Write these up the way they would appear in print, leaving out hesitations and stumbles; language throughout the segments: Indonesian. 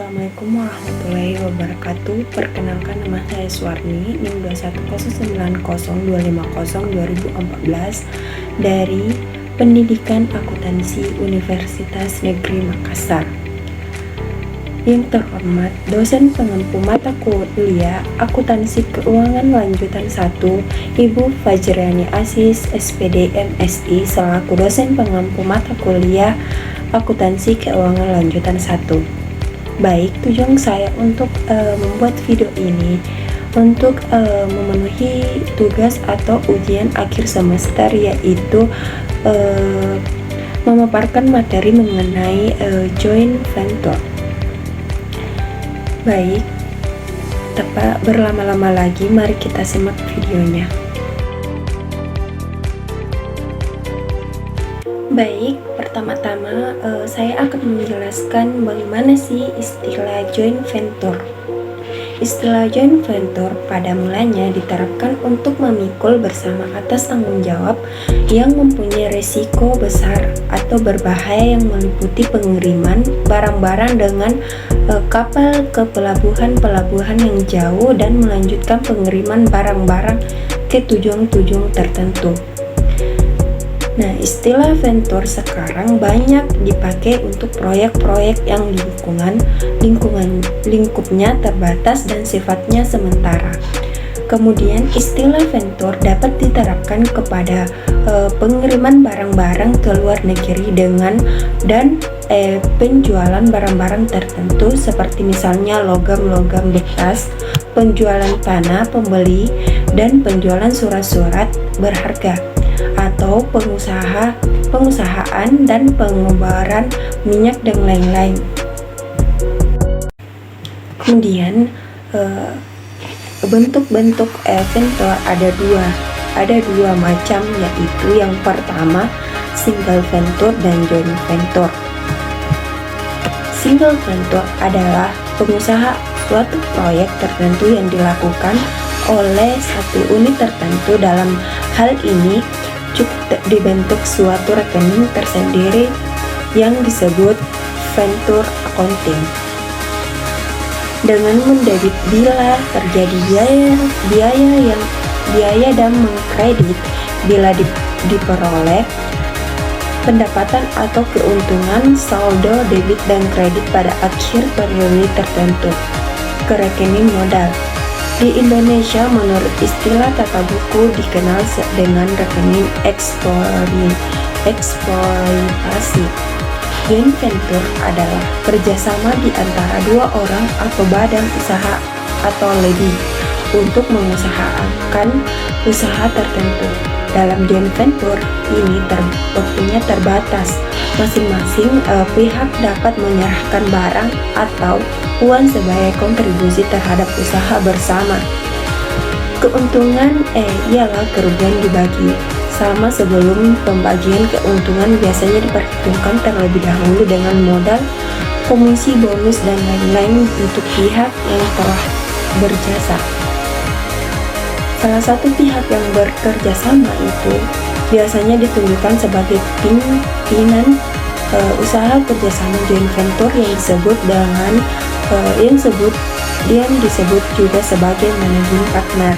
Assalamualaikum warahmatullahi wabarakatuh. Perkenalkan, nama saya Suwarni, NIM 2109025025014 dari Pendidikan Akuntansi Universitas Negeri Makassar. Yang terhormat dosen pengampu mata kuliah Akuntansi Keuangan Lanjutan 1, Ibu Fajriani Aziz, SPD MSI, selaku dosen pengampu mata kuliah Akuntansi Keuangan Lanjutan 1. Baik, tujuan saya untuk membuat video ini untuk memenuhi tugas atau ujian akhir semester, yaitu memaparkan materi mengenai joint venture. Baik, tanpa berlama-lama lagi, mari kita simak videonya. Baik, pertama-tama saya akan menjelaskan bagaimana sih istilah joint venture. Istilah joint venture pada mulanya diterapkan untuk memikul bersama atas tanggung jawab yang mempunyai risiko besar atau berbahaya, yang meliputi pengiriman barang-barang dengan kapal ke pelabuhan-pelabuhan yang jauh dan melanjutkan pengiriman barang-barang ke tujuan-tujuan tertentu. Nah, istilah venture sekarang banyak dipakai untuk proyek-proyek yang lingkupnya terbatas dan sifatnya sementara. Kemudian istilah venture dapat diterapkan kepada pengiriman barang-barang ke luar negeri dan penjualan barang-barang tertentu, seperti misalnya logam-logam bekas, penjualan tanah pembeli, dan penjualan surat-surat berharga, atau pengusahaan dan pengobaran minyak dan lain-lain. Kemudian bentuk-bentuk venture ada dua macam, yaitu yang pertama single venture dan joint venture. Single venture adalah pengusaha suatu proyek tertentu yang dilakukan oleh satu unit tertentu. Dalam hal ini cukup dibentuk suatu rekening tersendiri yang disebut venture accounting. Dengan mendebit bila terjadi biaya dan mengkredit bila diperoleh pendapatan atau keuntungan saldo debit dan kredit pada akhir periode tertentu ke rekening modal. Di Indonesia, menurut istilah tata buku, dikenal dengan rekening eksploitasi. Joint venture adalah kerjasama di antara dua orang atau badan usaha atau lebih untuk mengusahakan usaha tertentu. Dalam joint venture ini waktunya terbatas. Masing-masing pihak dapat menyerahkan barang atau uang sebagai kontribusi terhadap usaha bersama. Keuntungan ialah kerugian dibagi. Sama sebelum pembagian keuntungan biasanya diperhitungkan terlebih dahulu dengan modal, komisi, bonus, dan lain-lain untuk pihak yang telah berjasa. Salah satu pihak yang bekerja sama itu biasanya ditunjukkan sebagai pimpinan usaha kerjasama joint venture yang disebut juga sebagai managing partner.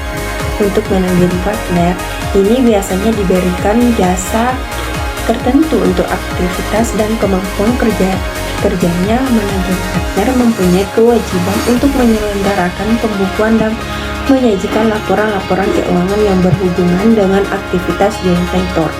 Untuk managing partner ini biasanya diberikan jasa tertentu untuk aktivitas dan kemampuan kerjanya. Managing partner mempunyai kewajiban untuk menyelenggarakan pembukuan dan menyajikan laporan-laporan keuangan yang berhubungan dengan aktivitas joint venture.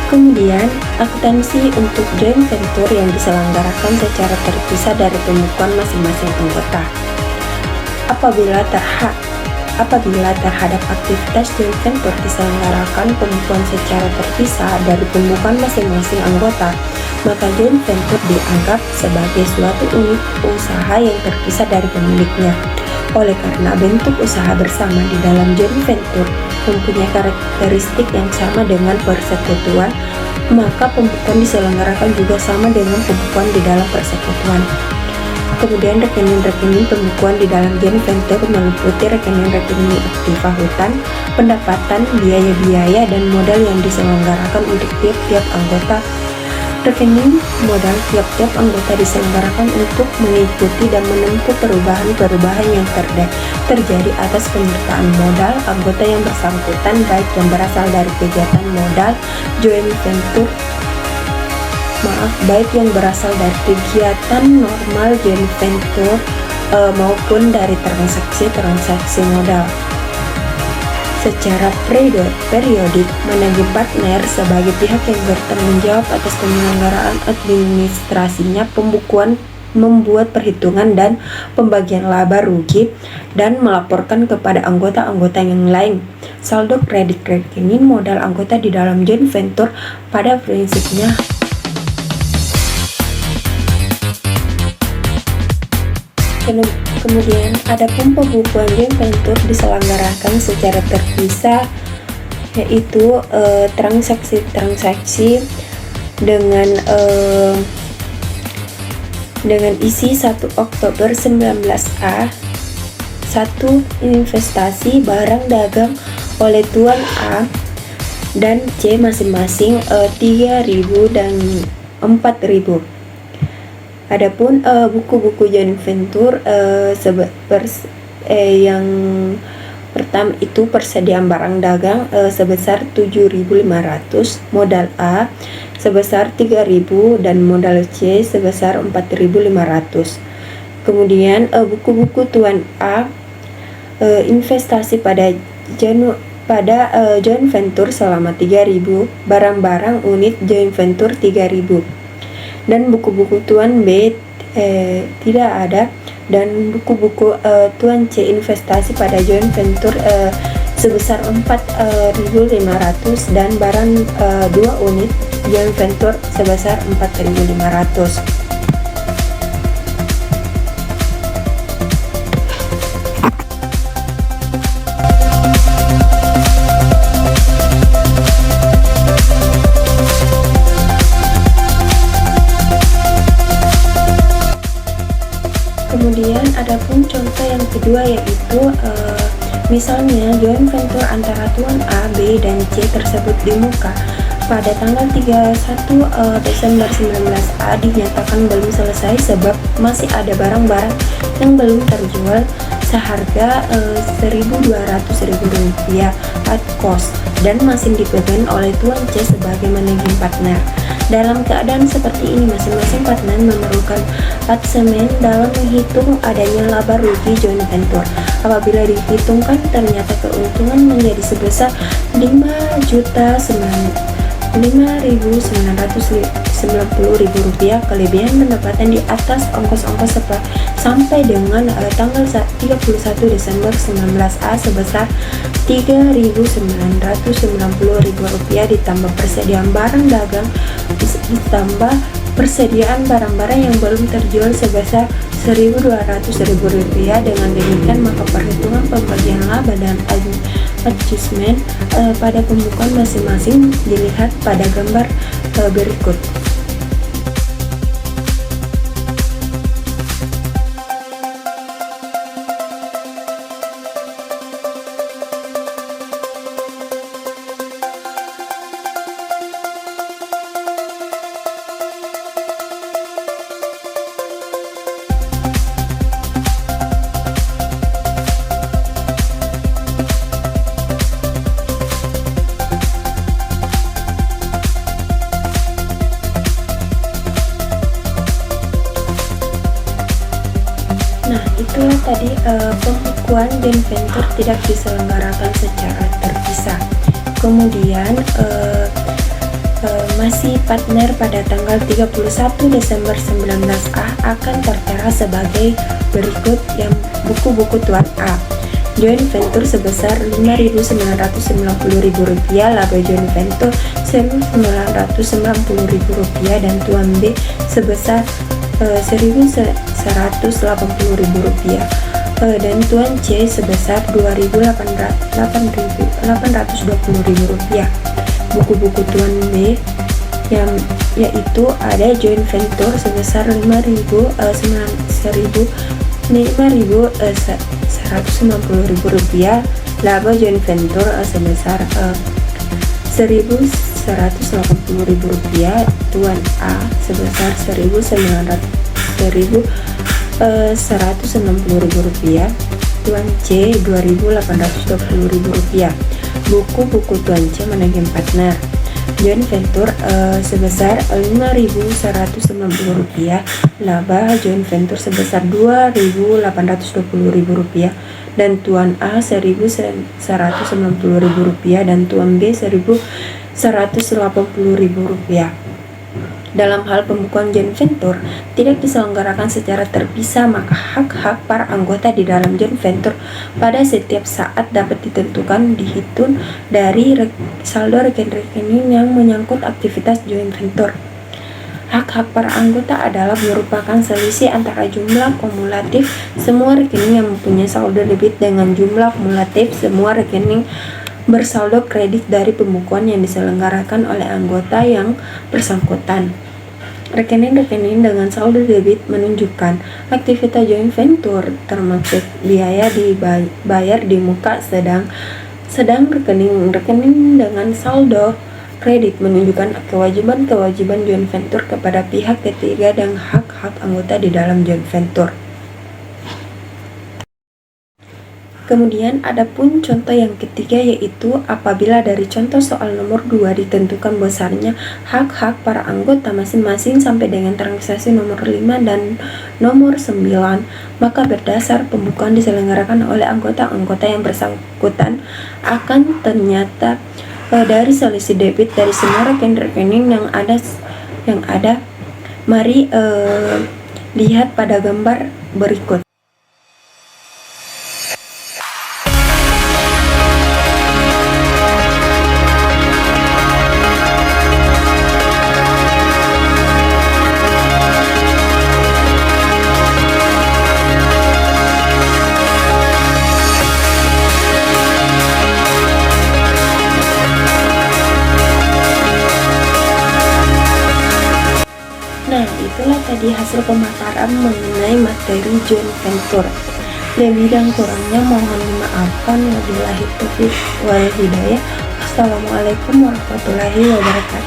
Kemudian, akuntansi untuk joint venture yang diselenggarakan secara terpisah dari pembukuan masing-masing anggota. Apabila terhadap aktivitas joint venture diselenggarakan pembukuan secara terpisah dari pembukuan masing-masing anggota, maka joint venture dianggap sebagai suatu unit usaha yang terpisah dari pemiliknya. Oleh karena bentuk usaha bersama di dalam joint venture mempunyai karakteristik yang sama dengan persekutuan, maka pembukuan diselenggarakan juga sama dengan pembukuan di dalam persekutuan. Kemudian rekening-rekening pembukuan di dalam joint venture meliputi rekening-rekening aktiva hutan, pendapatan, biaya-biaya, dan modal yang diselenggarakan untuk tiap-tiap anggota. Rekening modal tiap-tiap anggota diselenggarakan untuk mengikuti dan menempuh perubahan-perubahan yang terjadi atas penyertaan modal anggota yang bersangkutan, baik yang berasal dari kegiatan modal joint venture baik yang berasal dari kegiatan normal joint venture maupun dari transaksi modal. Secara periodik, managing partner sebagai pihak yang bertanggung jawab atas penyelenggaraan administrasinya pembukuan, membuat perhitungan dan pembagian laba rugi, dan melaporkan kepada anggota-anggota yang lain. Saldo kredit rekening modal anggota di dalam joint venture pada prinsipnya Kemudian, adapun pembukuan joint venture diselenggarakan secara terpisah, yaitu transaksi-transaksi dengan isi 1 Oktober 19A, 1 investasi barang dagang oleh Tuan A dan C masing-masing 3.000 dan 4.000. Adapun buku-buku joint venture yang pertama itu persediaan barang dagang sebesar 7.500, modal A sebesar 3.000 dan modal C sebesar 4.500. Kemudian buku-buku Tuan A investasi pada joint venture selama 3.000, barang-barang unit joint venture 3.000. Dan buku-buku Tuan B tidak ada, dan buku-buku Tuan C investasi pada joint venture sebesar 4.500 dan barang 2 unit joint venture sebesar 4.500. Kemudian adapun contoh yang kedua yaitu misalnya joint venture antara Tuan A, B, dan C tersebut di muka pada tanggal 31 Desember 19A dinyatakan belum selesai sebab masih ada barang-barang yang belum terjual seharga Rp1.200.000 at cost dan masih dipegang oleh Tuan C sebagai managing partner. Dalam keadaan seperti ini, masing-masing partner memerlukan adsemen dalam menghitung adanya laba rugi joint venture. Apabila dihitungkan, ternyata keuntungan menjadi sebesar Rp5.990.000, kelebihan pendapatan di atas ongkos-ongkos sampai dengan tanggal 31 Desember 19A sebesar Rp3.990.000 ditambah persediaan barang dagang ditambah persediaan barang-barang yang belum terjual sebesar Rp1.200.000. Dengan demikian maka perhitungan pembagian laba dan adjustment pada pembukuan masing-masing dilihat pada gambar berikut. Nah, itulah tadi pembukuan joint venture tidak diselenggarakan secara terpisah. Kemudian masih partner pada tanggal 31 Desember 19A akan tertera sebagai berikut yang buku-buku Tuan A. joint venture sebesar Rp5.990.000, laba joint venture Rp1.990.000, dan tuan B sebesar Rp1.180.000, dan tuan C sebesar Rp2.820.000. Buku-buku tuan B yaitu ada joint venture sebesar Rp5.190.000, laba joint venture sebesar Rp1.180.000, tuan A sebesar Rp1.160.000, tuan C Rp2.820.000. Buku-buku tuan C Managing Partner. Joint venture sebesar Rp5.190.000, laba joint venture sebesar Rp2.820.000, dan tuan A Rp1.190.000, dan tuan B Rp1.180.000. Dalam hal pembukuan joint venture tidak diselenggarakan secara terpisah, maka hak-hak para anggota di dalam joint venture pada setiap saat dapat ditentukan dihitung dari saldo rekening yang menyangkut aktivitas joint venture. Hak-hak para anggota adalah merupakan selisih antara jumlah kumulatif semua rekening yang mempunyai saldo debit dengan jumlah kumulatif semua rekening bersaldo kredit dari pembukuan yang diselenggarakan oleh anggota yang bersangkutan. Rekening-rekening dengan saldo debit menunjukkan aktivitas joint venture, termasuk biaya dibayar di muka, sedang rekening-rekening dengan saldo kredit menunjukkan kewajiban-kewajiban joint venture kepada pihak ketiga dan hak-hak anggota di dalam joint venture. Kemudian ada pun contoh yang ketiga, yaitu apabila dari contoh soal nomor 2 ditentukan besarnya hak-hak para anggota masing-masing sampai dengan transaksi nomor 5 dan nomor 9, maka berdasar pembukuan diselenggarakan oleh anggota-anggota yang bersangkutan akan ternyata dari selisih debit dari semua rekening yang ada. Mari lihat pada gambar berikut. Nah, itulah tadi hasil pemaparan mengenai materi joint venture. Lebih dan kurangnya mohon dimaafkan. Wabillahi taufiq wal hidayah. Wassalamualaikum warahmatullahi wabarakatuh.